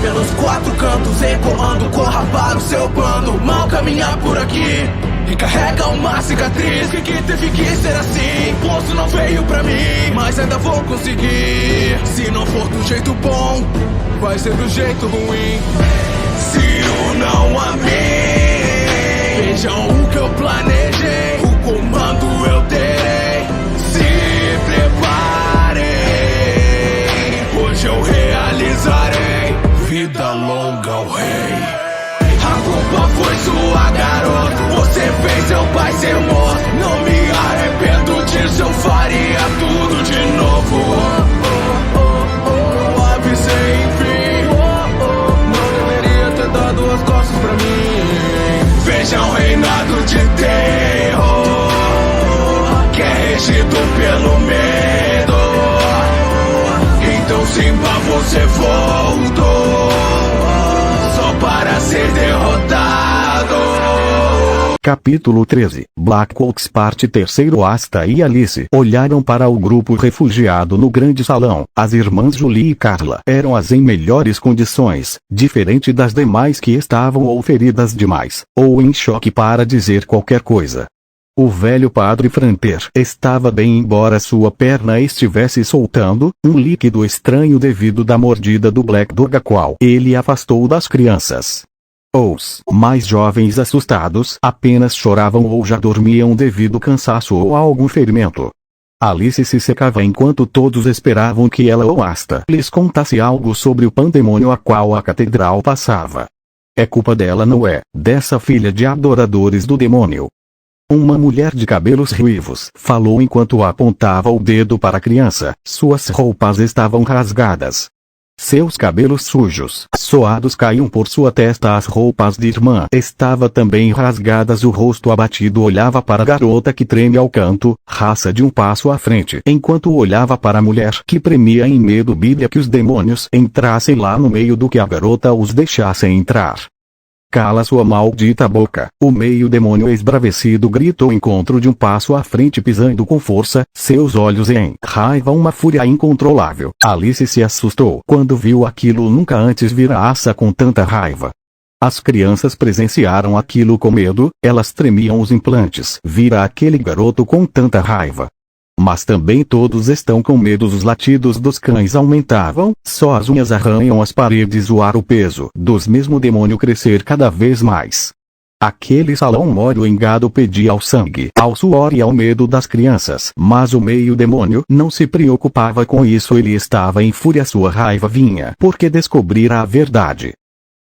pelos quatro cantos, ecoando, corra para o seu bando. Mal caminhar por aqui, recarrega uma cicatriz. Que teve que ser assim, posto não veio pra mim, mas ainda vou conseguir. Se não for do jeito bom, vai ser do jeito ruim. Se o não amei, vejam o que eu planejei, o comando eu terei. Se preparem, hoje eu realizarei. Vida longa ao rei. A culpa foi sua, garoto, você fez seu pai ser morto. Não me arrependo disso, eu faria tudo de novo. Avisei, enfim, não deveria ter dado as costas pra mim. Veja um reinado de terror, que é regido pelo medo. Então Simba, você voltou só para ser derrotado. Capítulo 13. Black Oaks Parte 3. Asta e Alice olharam para o grupo refugiado no grande salão. As irmãs Julie e Carla eram as em melhores condições, diferente das demais que estavam ou feridas demais, ou em choque para dizer qualquer coisa. O velho padre Franter estava bem, embora sua perna estivesse soltando um líquido estranho devido da mordida do Black Dog, a qual ele afastou das crianças. Os mais jovens, assustados, apenas choravam ou já dormiam devido ao cansaço ou a algum ferimento. Alice se secava enquanto todos esperavam que ela ou Asta lhes contasse algo sobre o pandemônio a qual a catedral passava. É culpa dela, não é, dessa filha de adoradores do demônio. Uma mulher de cabelos ruivos falou enquanto apontava o dedo para a criança. Suas roupas estavam rasgadas. Seus cabelos sujos, suados, caíam por sua testa. As roupas de irmã estavam também rasgadas. O rosto abatido olhava para a garota que treme ao canto, raça de um passo à frente, enquanto olhava para a mulher que premia em medo. Bíblia que os demônios entrassem lá no meio do que a garota os deixasse entrar. Cala sua maldita boca, o meio-demônio esbravecido gritou encontro de um passo à frente, pisando com força, seus olhos em raiva, uma fúria incontrolável. Alice se assustou quando viu aquilo, nunca antes vira Asa com tanta raiva. As crianças presenciaram aquilo com medo, elas tremiam os implantes. Vira aquele garoto com tanta raiva. Mas também todos estão com medo. Os latidos dos cães aumentavam, só as unhas arranham as paredes. O ar, o peso dos mesmo demônio crescer cada vez mais. Aquele salão molho em gado pedia ao sangue, ao suor e ao medo das crianças. Mas o meio-demônio não se preocupava com isso, ele estava em fúria. Sua raiva vinha porque descobrira a verdade.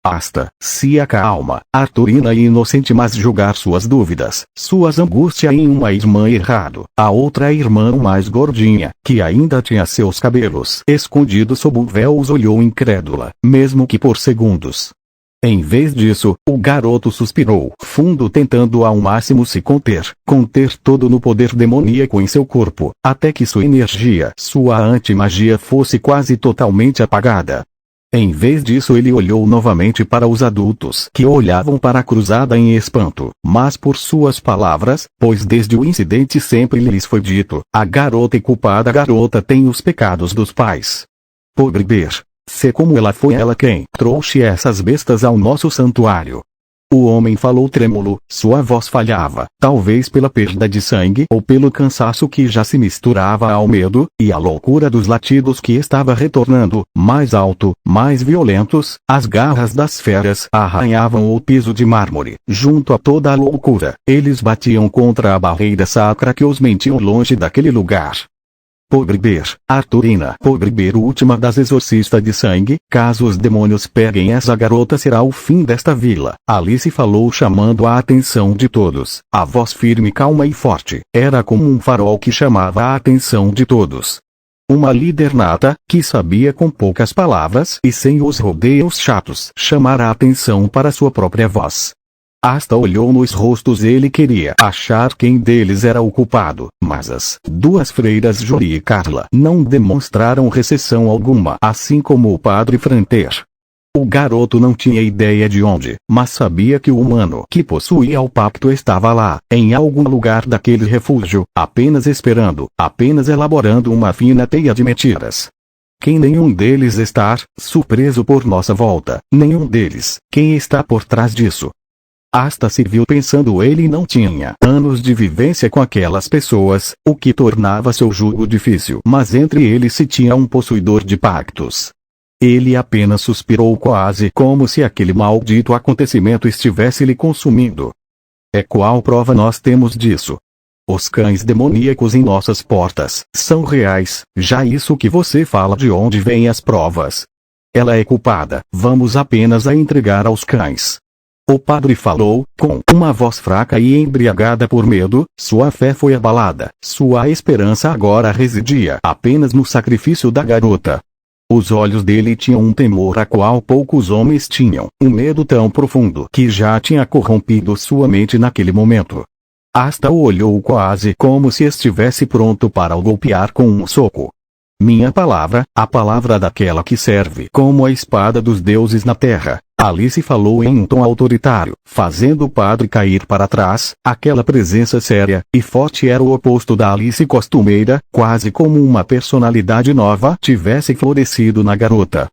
Asta se acalma, Arturina e inocente, mas jogar suas dúvidas, suas angústias em uma irmã errado. A outra irmã, mais gordinha, que ainda tinha seus cabelos escondidos sob o véu, os olhou incrédula, mesmo que por segundos. Em vez disso, o garoto suspirou fundo, tentando ao máximo se conter todo no poder demoníaco em seu corpo, até que sua energia, sua anti-magia fosse quase totalmente apagada. Em vez disso, ele olhou novamente para os adultos que olhavam para a cruzada em espanto, mas por suas palavras, pois desde o incidente sempre lhes foi dito, a garota é culpada, a garota tem os pecados dos pais. Pobre Ber, se como ela foi ela quem trouxe essas bestas ao nosso santuário. O homem falou trêmulo, sua voz falhava, talvez pela perda de sangue ou pelo cansaço que já se misturava ao medo, e a loucura dos latidos que estava retornando, mais alto, mais violentos. As garras das feras arranhavam o piso de mármore. Junto a toda a loucura, eles batiam contra a barreira sacra que os mantinha longe daquele lugar. Pobre Ber, Arturina, pobre Ber, última das exorcistas de sangue, caso os demônios peguem essa garota será o fim desta vila. Alice falou, chamando a atenção de todos. A voz firme, calma e forte, era como um farol que chamava a atenção de todos. Uma líder nata, que sabia com poucas palavras e sem os rodeios chatos chamar a atenção para sua própria voz. Asta olhou nos rostos, ele queria achar quem deles era o culpado, mas as duas freiras Julie e Carla não demonstraram recessão alguma, assim como o padre Franter. O garoto não tinha ideia de onde, mas sabia que o humano que possuía o pacto estava lá, em algum lugar daquele refúgio, apenas esperando, apenas elaborando uma fina teia de mentiras. Quem nenhum deles está, surpreso por nossa volta, nenhum deles, quem está por trás disso? Asta se viu pensando ele não tinha anos de vivência com aquelas pessoas, o que tornava seu jugo difícil. Mas entre eles se tinha um possuidor de pactos. Ele apenas suspirou quase como se aquele maldito acontecimento estivesse lhe consumindo. É qual prova nós temos disso? Os cães demoníacos em nossas portas são reais, já isso que você fala de onde vêm as provas. Ela é culpada, vamos apenas a entregar aos cães. O padre falou, com uma voz fraca e embriagada por medo, sua fé foi abalada, sua esperança agora residia apenas no sacrifício da garota. Os olhos dele tinham um temor a qual poucos homens tinham, um medo tão profundo que já tinha corrompido sua mente naquele momento. Asta o olhou quase como se estivesse pronto para o golpear com um soco. Minha palavra, a palavra daquela que serve como a espada dos deuses na terra. Alice falou em um tom autoritário, fazendo o padre cair para trás. Aquela presença séria e forte era o oposto da Alice costumeira, quase como uma personalidade nova tivesse florescido na garota.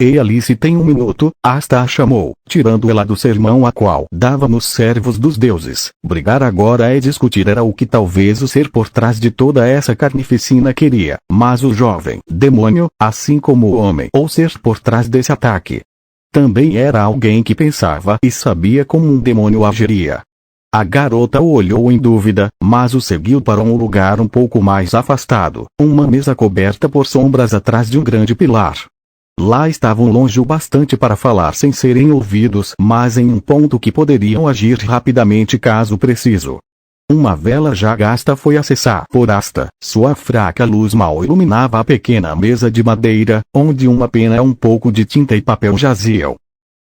E Alice tem um minuto, Asta a chamou, tirando ela do sermão a qual dava nos servos dos deuses. Brigar agora e discutir era o que talvez o ser por trás de toda essa carnificina queria, mas o jovem demônio, assim como o homem ou ser por trás desse ataque, também era alguém que pensava e sabia como um demônio agiria. A garota o olhou em dúvida, mas o seguiu para um lugar um pouco mais afastado, uma mesa coberta por sombras atrás de um grande pilar. Lá estavam longe o bastante para falar sem serem ouvidos, mas em um ponto que poderiam agir rapidamente caso preciso. Uma vela já gasta foi acessar por Asta. Sua fraca luz mal iluminava a pequena mesa de madeira, onde uma pena e um pouco de tinta e papel jaziam.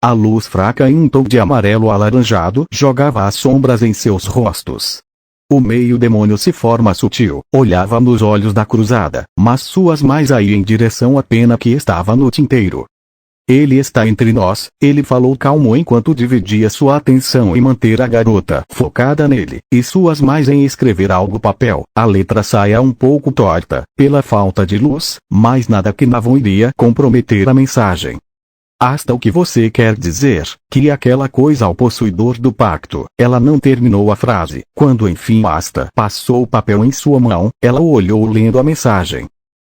A luz fraca em um tom de amarelo alaranjado jogava as sombras em seus rostos. O meio-demônio se forma sutil, olhava nos olhos da cruzada, mas suas mais iam em direção à pena que estava no tinteiro. Ele está entre nós, ele falou calmo enquanto dividia sua atenção em manter a garota focada nele, e suas mais em escrever algo papel. A letra saia um pouco torta, pela falta de luz, mas nada que não iria comprometer a mensagem. Asta o que você quer dizer, que aquela coisa ao possuidor do pacto. Ela não terminou a frase, quando enfim Asta passou o papel em sua mão, ela o olhou lendo a mensagem.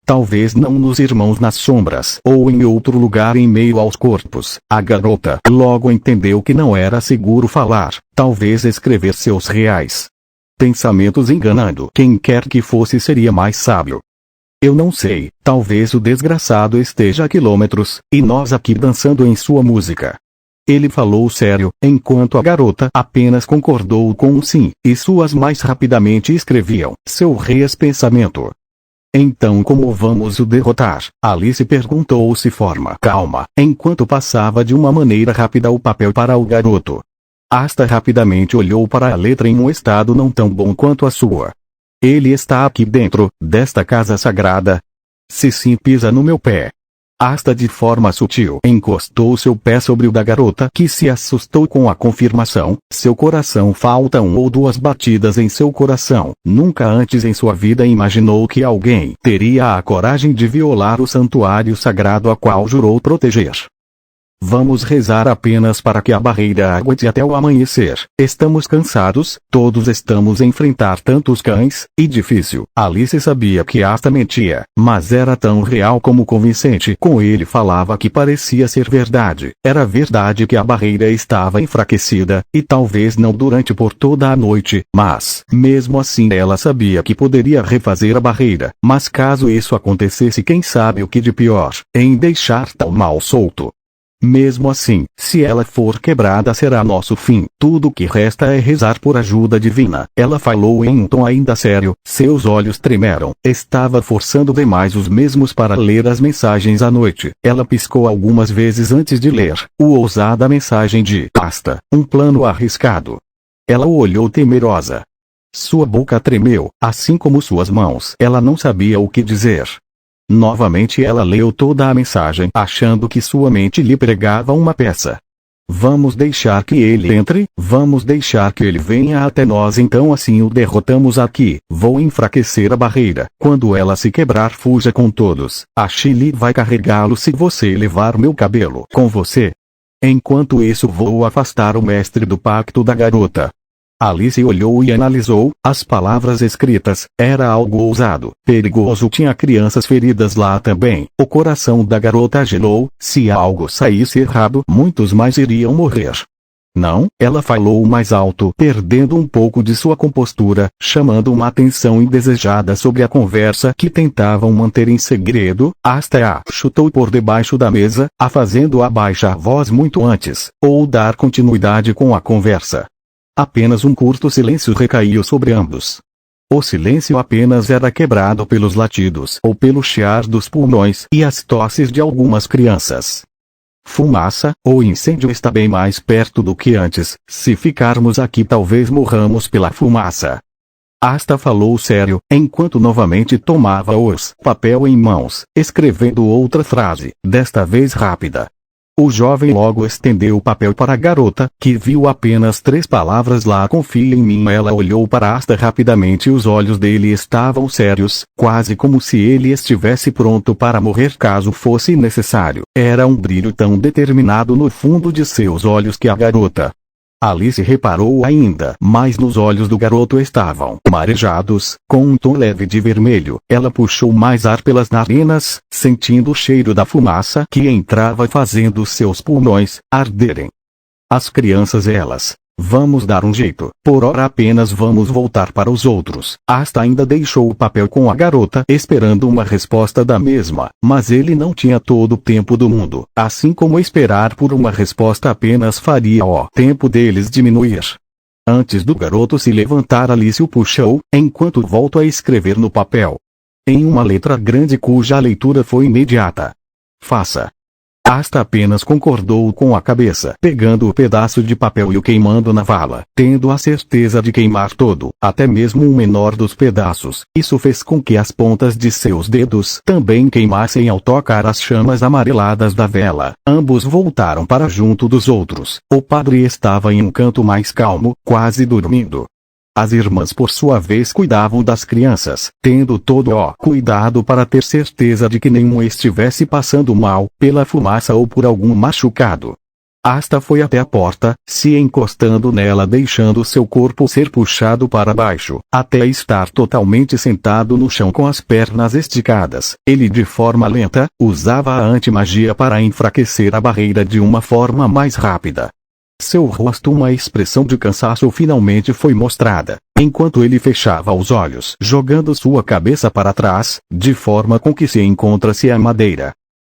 Talvez não nos irmãos nas sombras ou em outro lugar em meio aos corpos. A garota logo entendeu que não era seguro falar, talvez escrever seus reais pensamentos enganando quem quer que fosse seria mais sábio. Eu não sei, talvez o desgraçado esteja a quilômetros, e nós aqui dançando em sua música. Ele falou sério, enquanto a garota apenas concordou com um sim, e suas mais rapidamente escreviam seu pensamento. Então como vamos o derrotar? Alice perguntou-se forma calma, enquanto passava de uma maneira rápida o papel para o garoto. Asta rapidamente olhou para a letra em um estado não tão bom quanto a sua. Ele está aqui dentro, desta casa sagrada? Se sim, pisa no meu pé. Asta de forma sutil encostou seu pé sobre o da garota que se assustou com a confirmação. Seu coração falta um ou duas batidas em seu coração. Nunca antes em sua vida imaginou que alguém teria a coragem de violar o santuário sagrado a qual jurou proteger. Vamos rezar apenas para que a barreira aguente até o amanhecer. Estamos cansados, todos estamos a enfrentar tantos cães, e difícil. Alice sabia que Asta mentia, mas era tão real como convincente. Com ele falava que parecia ser verdade. Era verdade que a barreira estava enfraquecida, e talvez não durante por toda a noite, mas, mesmo assim ela sabia que poderia refazer a barreira. Mas caso isso acontecesse, quem sabe o que de pior, em deixar tal mal solto. Mesmo assim, se ela for quebrada será nosso fim. Tudo que resta é rezar por ajuda divina. Ela falou em um tom ainda sério, seus olhos tremeram. Estava forçando demais os mesmos para ler as mensagens à noite. Ela piscou algumas vezes antes de ler a ousada mensagem de Asta, um plano arriscado. Ela o olhou temerosa. Sua boca tremeu, assim como suas mãos. Ela não sabia o que dizer. Novamente ela leu toda a mensagem achando que sua mente lhe pregava uma peça. Vamos deixar que ele entre, vamos deixar que ele venha até nós, então assim o derrotamos aqui. Vou enfraquecer a barreira. Quando ela se quebrar, fuja com todos. A Chili vai carregá-lo se você levar meu cabelo com você. Enquanto isso, vou afastar o mestre do pacto da garota. Alice olhou e analisou as palavras escritas. Era algo ousado, perigoso. Tinha crianças feridas lá também. O coração da garota gelou. Se algo saísse errado, muitos mais iriam morrer. Não, ela falou mais alto, perdendo um pouco de sua compostura, chamando uma atenção indesejada sobre a conversa que tentavam manter em segredo. Asta chutou por debaixo da mesa, fazendo-a baixar a voz muito antes, ou dar continuidade com a conversa. Apenas um curto silêncio recaiu sobre ambos. O silêncio apenas era quebrado pelos latidos ou pelo chiar dos pulmões e as tosses de algumas crianças. Fumaça, o incêndio está bem mais perto do que antes. Se ficarmos aqui, talvez morramos pela fumaça. Asta falou sério, enquanto novamente tomava os papel em mãos, escrevendo outra frase, desta vez rápida. O jovem logo estendeu o papel para a garota, que viu apenas 3 palavras lá: confia em mim. Ela olhou para Asta rapidamente e os olhos dele estavam sérios, quase como se ele estivesse pronto para morrer caso fosse necessário. Era um brilho tão determinado no fundo de seus olhos que a garota Alice reparou ainda, mas nos olhos do garoto estavam marejados, com um tom leve de vermelho. Ela puxou mais ar pelas narinas, sentindo o cheiro da fumaça que entrava, fazendo seus pulmões arderem. As crianças, elas... Vamos dar um jeito. Por ora apenas vamos voltar para os outros. Asta ainda deixou o papel com a garota, esperando uma resposta da mesma, mas ele não tinha todo o tempo do mundo. Assim como esperar por uma resposta apenas faria o tempo deles diminuir. Antes do garoto se levantar, Alice o puxou, enquanto voltou a escrever no papel. Em uma letra grande cuja leitura foi imediata. Faça. Asta apenas concordou com a cabeça, pegando o pedaço de papel e o queimando na vala, tendo a certeza de queimar todo, até mesmo o menor dos pedaços. Isso fez com que as pontas de seus dedos também queimassem ao tocar as chamas amareladas da vela. Ambos voltaram para junto dos outros. O padre estava em um canto mais calmo, quase dormindo. As irmãs, por sua vez, cuidavam das crianças, tendo todo o cuidado para ter certeza de que nenhum estivesse passando mal, pela fumaça ou por algum machucado. Asta foi até a porta, se encostando nela, deixando seu corpo ser puxado para baixo, até estar totalmente sentado no chão com as pernas esticadas. Ele, de forma lenta, usava a antimagia para enfraquecer a barreira de uma forma mais rápida. Seu rosto, uma expressão de cansaço finalmente foi mostrada, enquanto ele fechava os olhos, jogando sua cabeça para trás, de forma com que se encontra-se a madeira.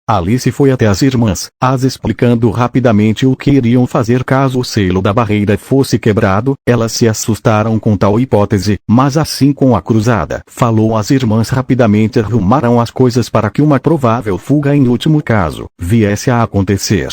Alice foi até as irmãs, as explicando rapidamente o que iriam fazer caso o selo da barreira fosse quebrado. Elas se assustaram com tal hipótese, mas assim com a cruzada falou, as irmãs rapidamente arrumaram as coisas para que uma provável fuga em último caso viesse a acontecer.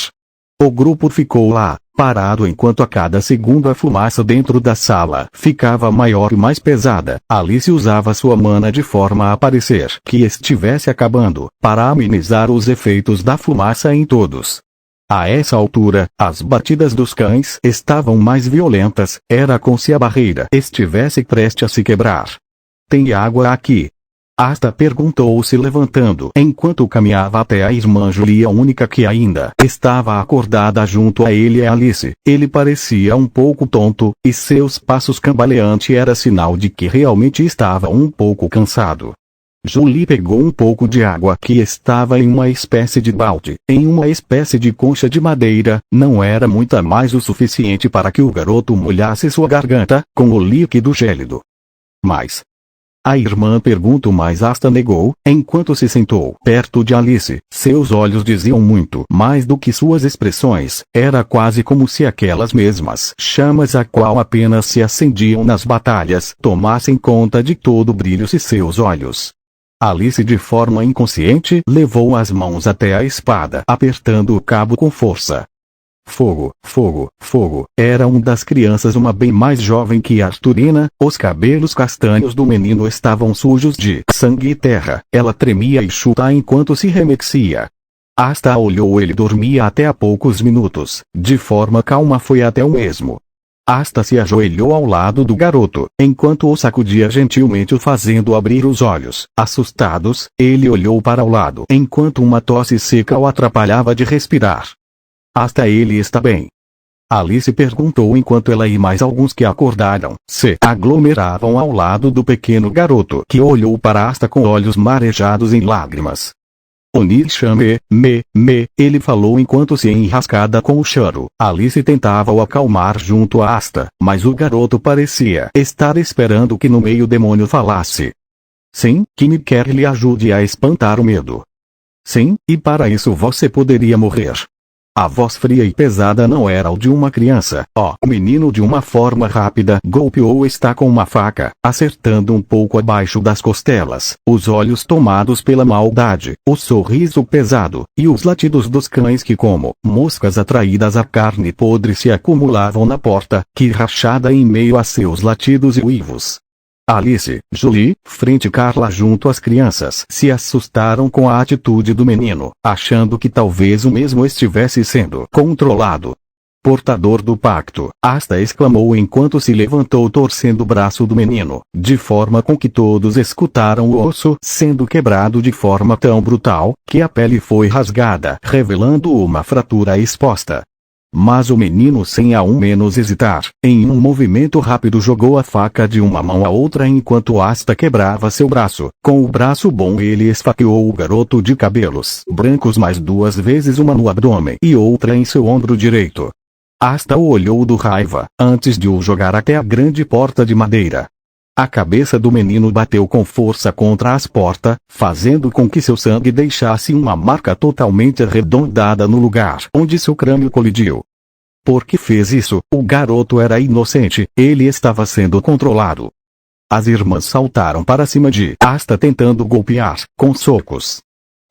O grupo ficou lá, parado, enquanto a cada segundo a fumaça dentro da sala ficava maior e mais pesada. Alice usava sua mana de forma a parecer que estivesse acabando, para amenizar os efeitos da fumaça em todos. A essa altura, as batidas dos cães estavam mais violentas, era como se a barreira estivesse prestes a se quebrar. Tem água aqui? Asta perguntou, se levantando, enquanto caminhava até a irmã Julia, a única que ainda estava acordada junto a ele e Alice. Ele parecia um pouco tonto, e seus passos cambaleantes era sinal de que realmente estava um pouco cansado. Julie pegou um pouco de água que estava em uma espécie de balde, em uma espécie de concha de madeira. Não era muita, mais o suficiente para que o garoto molhasse sua garganta com o líquido gélido. Mas... a irmã perguntou, mas Asta negou, enquanto se sentou perto de Alice. Seus olhos diziam muito mais do que suas expressões. Era quase como se aquelas mesmas chamas a qual apenas se acendiam nas batalhas tomassem conta de todo o brilho de seus olhos. Alice, de forma inconsciente, levou as mãos até a espada, apertando o cabo com força. Fogo, fogo, fogo. Era uma das crianças, uma bem mais jovem que Arturina. Os cabelos castanhos do menino estavam sujos de sangue e terra. Ela tremia e chutava enquanto se remexia. Asta olhou, ele dormia até há poucos minutos. De forma calma foi até o mesmo. Asta se ajoelhou ao lado do garoto, enquanto o sacudia gentilmente, o fazendo abrir os olhos. Assustados, ele olhou para o lado, enquanto uma tosse seca o atrapalhava de respirar. Asta, ele está bem? Alice perguntou enquanto ela e mais alguns que acordaram se aglomeravam ao lado do pequeno garoto, que olhou para Asta com olhos marejados em lágrimas. Onishame, ele falou enquanto se enrascada com o choro. Alice tentava o acalmar junto a Asta, mas o garoto parecia estar esperando que no meio demônio falasse. Sim, Kimi quer lhe ajude a espantar o medo. Sim, e para isso você poderia morrer. A voz fria e pesada não era o de uma criança. O menino, de uma forma rápida, golpeou Está com uma faca, acertando um pouco abaixo das costelas. Os olhos tomados pela maldade, o sorriso pesado, e os latidos dos cães que, como moscas atraídas à carne podre, se acumulavam na porta, que rachada em meio a seus latidos e uivos. Alice, Julie, frente Carla junto às crianças, se assustaram com a atitude do menino, achando que talvez o mesmo estivesse sendo controlado. Portador do pacto, Asta exclamou enquanto se levantou, torcendo o braço do menino, de forma com que todos escutaram o osso sendo quebrado de forma tão brutal, que a pele foi rasgada, revelando uma fratura exposta. Mas o menino, sem ao menos hesitar, em um movimento rápido jogou a faca de uma mão à outra enquanto Asta quebrava seu braço. Com o braço bom ele esfaqueou o garoto de cabelos brancos mais 2 vezes, uma no abdômen e outra em seu ombro direito. Asta o olhou do raiva, antes de o jogar até a grande porta de madeira. A cabeça do menino bateu com força contra as portas, fazendo com que seu sangue deixasse uma marca totalmente arredondada no lugar onde seu crânio colidiu. Por que fez isso? O garoto era inocente, ele estava sendo controlado. As irmãs saltaram para cima de Asta tentando golpear, com socos.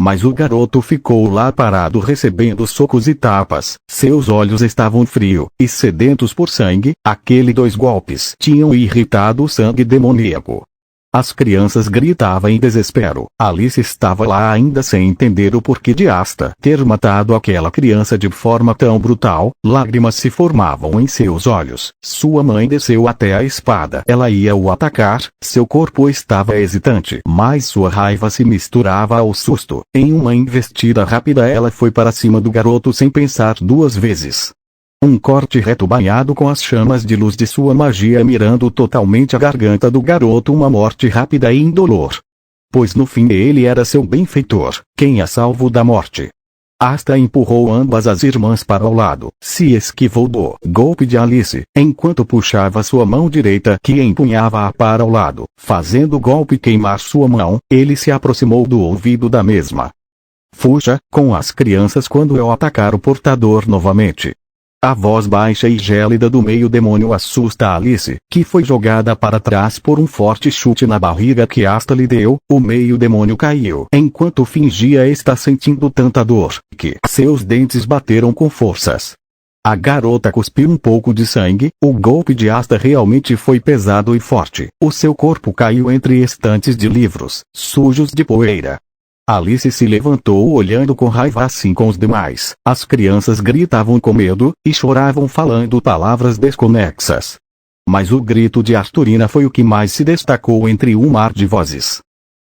Mas o garoto ficou lá parado recebendo socos e tapas. Seus olhos estavam frios e sedentos por sangue. Aqueles 2 golpes tinham irritado o sangue demoníaco. As crianças gritavam em desespero. Alice estava lá ainda sem entender o porquê de Asta ter matado aquela criança de forma tão brutal. Lágrimas se formavam em seus olhos. Sua mãe desceu até a espada. Ela ia o atacar. Seu corpo estava hesitante, mas sua raiva se misturava ao susto. Em uma investida rápida ela foi para cima do garoto sem pensar 2 vezes. Um corte reto banhado com as chamas de luz de sua magia mirando totalmente a garganta do garoto, uma morte rápida e indolor. Pois no fim ele era seu benfeitor, quem a salvou da morte. Asta empurrou ambas as irmãs para o lado, se esquivou do golpe de Alice, enquanto puxava sua mão direita que empunhava-a para o lado, fazendo o golpe queimar sua mão. Ele se aproximou do ouvido da mesma. Fuja, com as crianças quando eu atacar o portador novamente. A voz baixa e gélida do meio-demônio assusta Alice, que foi jogada para trás por um forte chute na barriga que Asta lhe deu. O meio-demônio caiu, enquanto fingia estar sentindo tanta dor, que seus dentes bateram com forças. A garota cuspiu um pouco de sangue. O golpe de Asta realmente foi pesado e forte. O seu corpo caiu entre estantes de livros, sujos de poeira. Alice se levantou olhando com raiva assim com os demais. As crianças gritavam com medo, e choravam falando palavras desconexas. Mas o grito de Arturina foi o que mais se destacou entre um mar de vozes.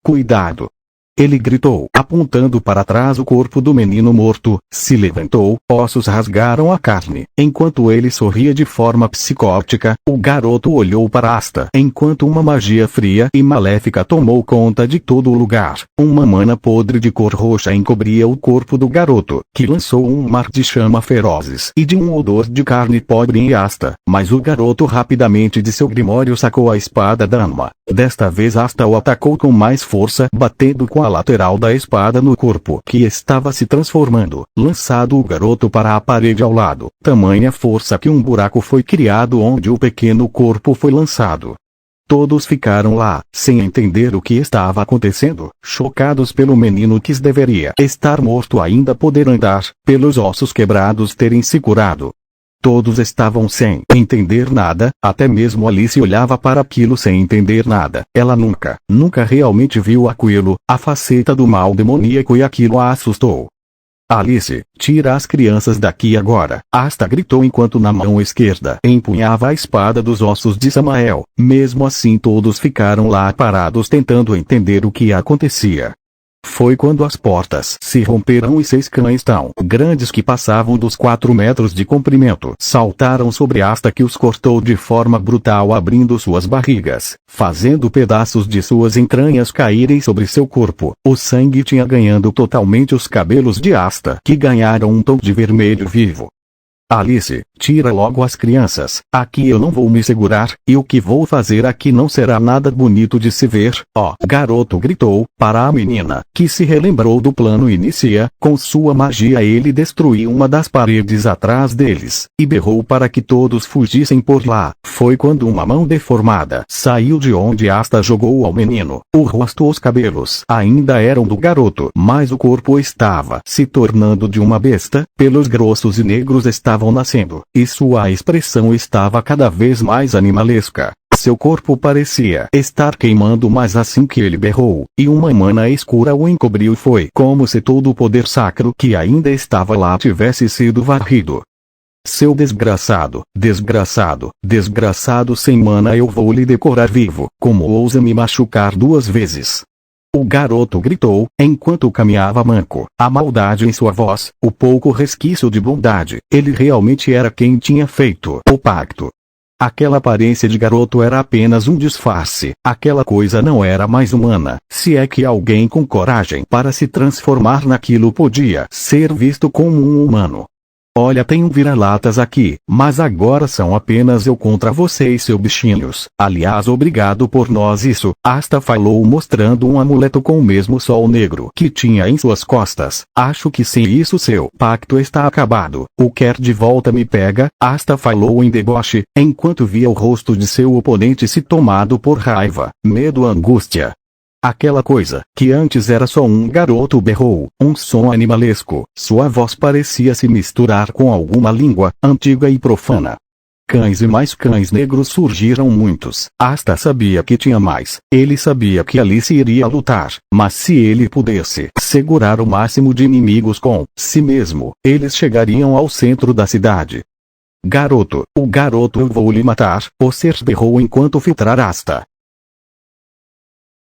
Cuidado! Ele gritou, apontando para trás o corpo do menino morto. Se levantou, ossos rasgaram a carne. Enquanto ele sorria de forma psicótica, o garoto olhou para Asta, enquanto uma magia fria e maléfica tomou conta de todo o lugar. Uma mana podre de cor roxa encobria o corpo do garoto, que lançou um mar de chama ferozes e de um odor de carne podre em Asta. Mas o garoto rapidamente de seu grimório sacou a espada Dharma. Desta vez Asta o atacou com mais força, batendo com a lateral da espada no corpo que estava se transformando, lançado o garoto para a parede ao lado. Tamanha força que um buraco foi criado onde o pequeno corpo foi lançado. Todos ficaram lá, sem entender o que estava acontecendo, chocados pelo menino que deveria estar morto ainda poder andar, pelos ossos quebrados terem se curado. Todos estavam sem entender nada, até mesmo Alice olhava para aquilo sem entender nada. Ela nunca realmente viu aquilo, a faceta do mal demoníaco, e aquilo a assustou. Alice, tira as crianças daqui agora, Asta gritou enquanto na mão esquerda empunhava a espada dos ossos de Samael. Mesmo assim todos ficaram lá parados tentando entender o que acontecia. Foi quando as portas se romperam e 6 cães tão grandes que passavam dos 4 metros de comprimento saltaram sobre Asta, que os cortou de forma brutal, abrindo suas barrigas, fazendo pedaços de suas entranhas caírem sobre seu corpo. O sangue tinha ganhado totalmente os cabelos de Asta, que ganharam um tom de vermelho vivo. Alice, tira logo as crianças, aqui eu não vou me segurar, e o que vou fazer aqui não será nada bonito de se ver. Ó, garoto gritou, para a menina, que se relembrou do plano inicia. Com sua magia ele destruiu uma das paredes atrás deles, e berrou para que todos fugissem por lá. Foi quando uma mão deformada saiu de onde Asta jogou ao menino. O rosto, os cabelos ainda eram do garoto, mas o corpo estava se tornando de uma besta, pelos grossos e negros estavam nascendo, e sua expressão estava cada vez mais animalesca. Seu corpo parecia estar queimando, mas assim que ele berrou, e uma mana escura o encobriu, foi como se todo o poder sacro que ainda estava lá tivesse sido varrido. Seu desgraçado, desgraçado, desgraçado sem mana, eu vou lhe decorar vivo, como ousa me machucar 2 vezes. O garoto gritou, enquanto caminhava manco, a maldade em sua voz, o pouco resquício de bondade. Ele realmente era quem tinha feito o pacto. Aquela aparência de garoto era apenas um disfarce, aquela coisa não era mais humana, se é que alguém com coragem para se transformar naquilo podia ser visto como um humano. Olha, tem um vira-latas aqui, mas agora são apenas eu contra vocês, seus bichinhos. Aliás, obrigado por nós isso, Asta falou mostrando um amuleto com o mesmo sol negro que tinha em suas costas. Acho que sem isso seu pacto está acabado. O quer de volta me pega, Asta falou em deboche, enquanto via o rosto de seu oponente se tomado por raiva, medo, angústia. Aquela coisa, que antes era só um garoto, berrou, um som animalesco. Sua voz parecia se misturar com alguma língua, antiga e profana. Cães e mais cães negros surgiram muitos. Asta sabia que tinha mais. Ele sabia que Alice iria lutar, mas se ele pudesse segurar o máximo de inimigos com si mesmo, eles chegariam ao centro da cidade. Garoto, o garoto, eu vou lhe matar, o ser berrou enquanto filtrar Asta.